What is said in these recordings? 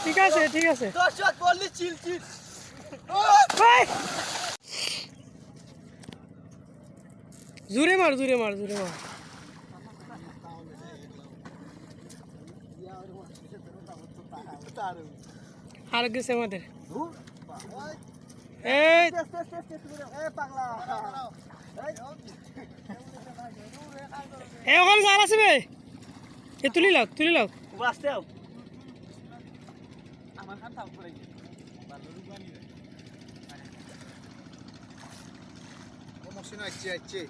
ঠিক আছে ঠিক আছে জোরে মার জোরে মার জোরে মার আর গেছে আমাদের ওখানে জাল আছে বে এ তুলি লাও আমার খান থাম করে ও মশিনা আইছে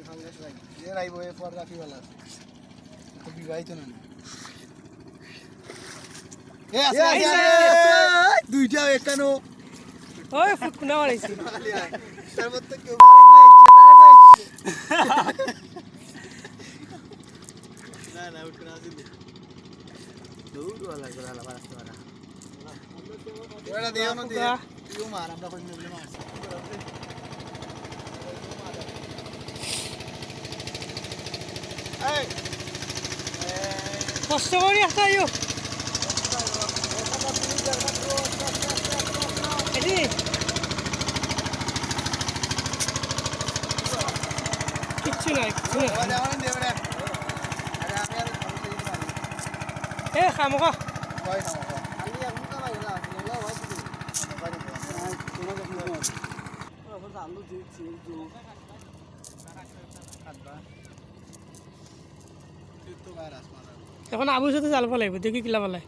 ভাঙাস ভাই এ রাইবো এ পর রাখিওয়ালা তো বিবাহিত না এ আছে দুইটা একানো ওই ফুটকুনা মারাইছি তার মধ্যে কেউ না উঠে না দিলে দৌড় वाला গলা বাড়াতে পারা ওরা দেও না দে ইউ মার আমরা কই নেবলে মারছি এই কষ্ট করি আসা ইউ এদি কিচ্ছু নাই এ খামোকা এখন আবুর সাথে জাল ফেলাইব দেখি কিলা ফেলায়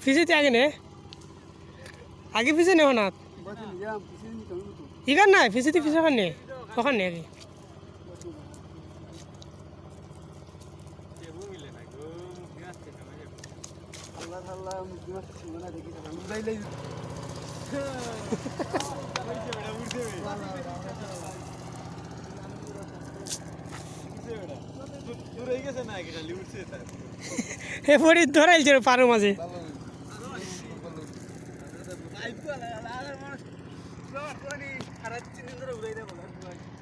ফিসিতে আগে নে আগে ফিসে নেও না ইগান নাই ফিসিতে ফিসে খান নে ওখান নে আগে হে পরি ধরাইছে পারো মাঝে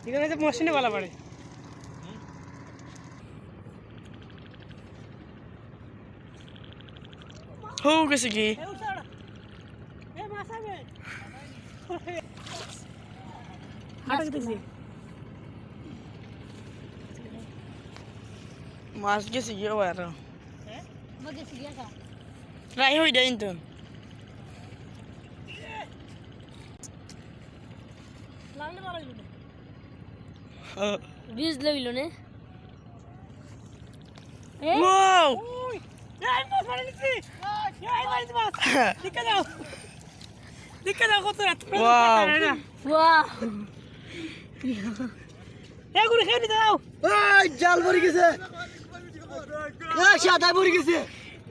এখানে যে মশিনে বালা পড়ে হো গেছে কি মাছ গেছে গিয়ে আর ট্রাই হয়ে যায় তো বীজ লাগিল নে জাল পড়ে গেছে সাদা পড়ে গেছে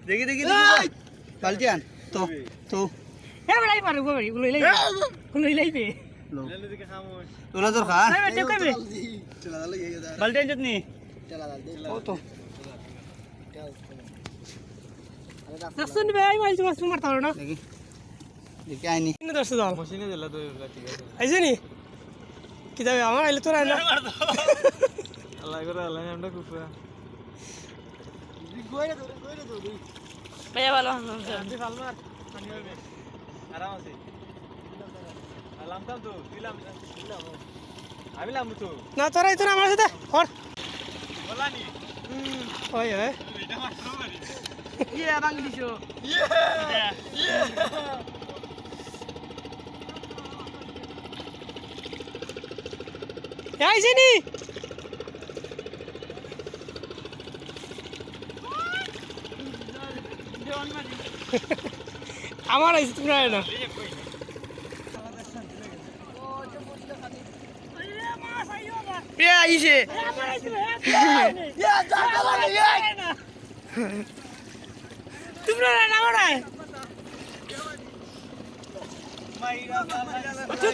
দেখি দেখি কালকে আন তো তো তোলা তোর খা বালতি আনছত নি তো আইছে নি কি যাবে আমার আইলে তোর আইনা আল্লাহ করে আল্লাহ আমরা কুফরা গয়রে দৌড়ি ভাইয়া ভালো ফালমার পানি হবে আরাম আছে আলামতাম তো দিলাম আমি লাম তো না তোরাই তো আমার সাথে কর বলানি ওই ওই এটা মারছো মারি ইয়ে ভাঙি দিছো ইয়ে আইছে নি আমার আইছে তোমরা না এ আইছে তোমরা না না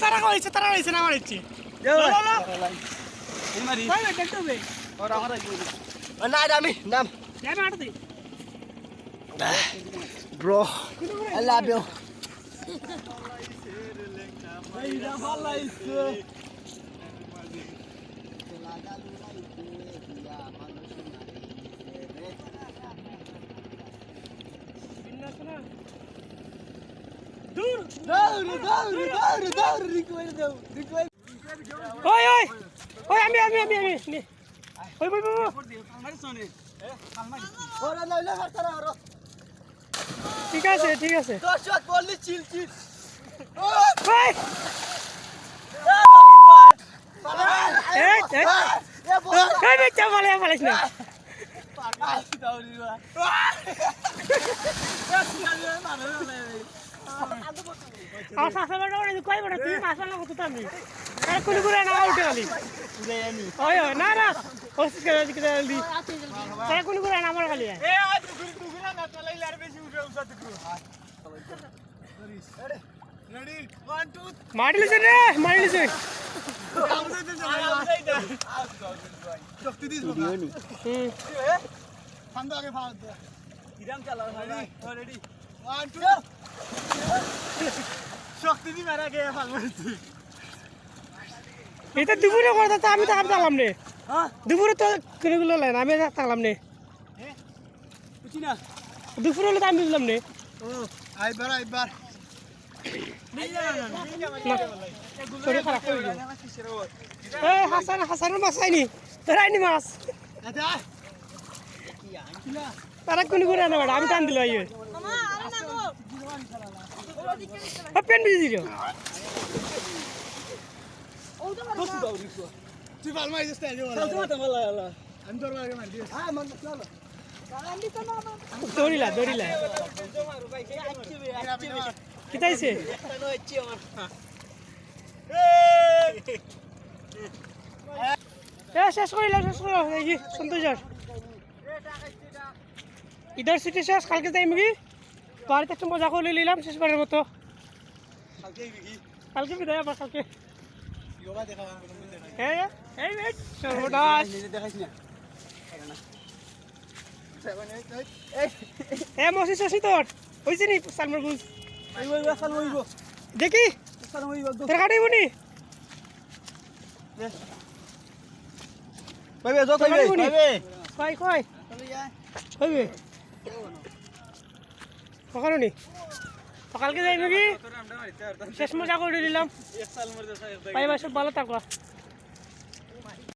তারা কইছে না আমার ইচ্ছে Bro, I love you. ওই ওই ওই আমি নে ওই বই বই ঠিক আছে ওই এই বেটা পালিস না আর শাসনটা ওরে কই বড় তুই মাছাল না কত আমি আর কোন করে না উঠে গলি ওই ওই না ওসি করে দি তারা কোন করে না আমার খালি এ আজ দুগুরা না চলাইলে আর বেশি উঠে উঠাতে করো রেডি 1 2 মারিলিস রে মারিলিস শক্তি দিস ভিডিও নি ফান্দ আগে ফাঁদ দে কিরাম চালাও রেডি 1 2 শক্তি দি মারা গে ফাল মারছি এটা দুপুরে কথা তো আমি তো থাকলাম নে হ্যাঁ দুপুরে তো কোনগুলো লাইন আমি থাকলাম নে হ্যাঁ বুঝি না দুপুরে হলো তো আমি বুঝলাম নে ও আইবার হাসানের মাছ আইনি তোর আইনি মাছ তারা কোন করে আনা বেড়া আমি টান দিল পেন বেজে দিল দৌড়িলা কিতাইছে শেষ করিলাম সন্তোষ ঈদের ছুটি শেষ কালকে যাই কি বাড়িতে একটু মজা করে নিলাম শেষবারের মতো কালকে বিদায় আবার কালকে মসি শশী তোর হয়েছে নি সালমার বুঝ দেখি তোর কাটাইব নি সকালকে যাই নাকি শেষ মজা করে দিলাম ভালো থাকবা।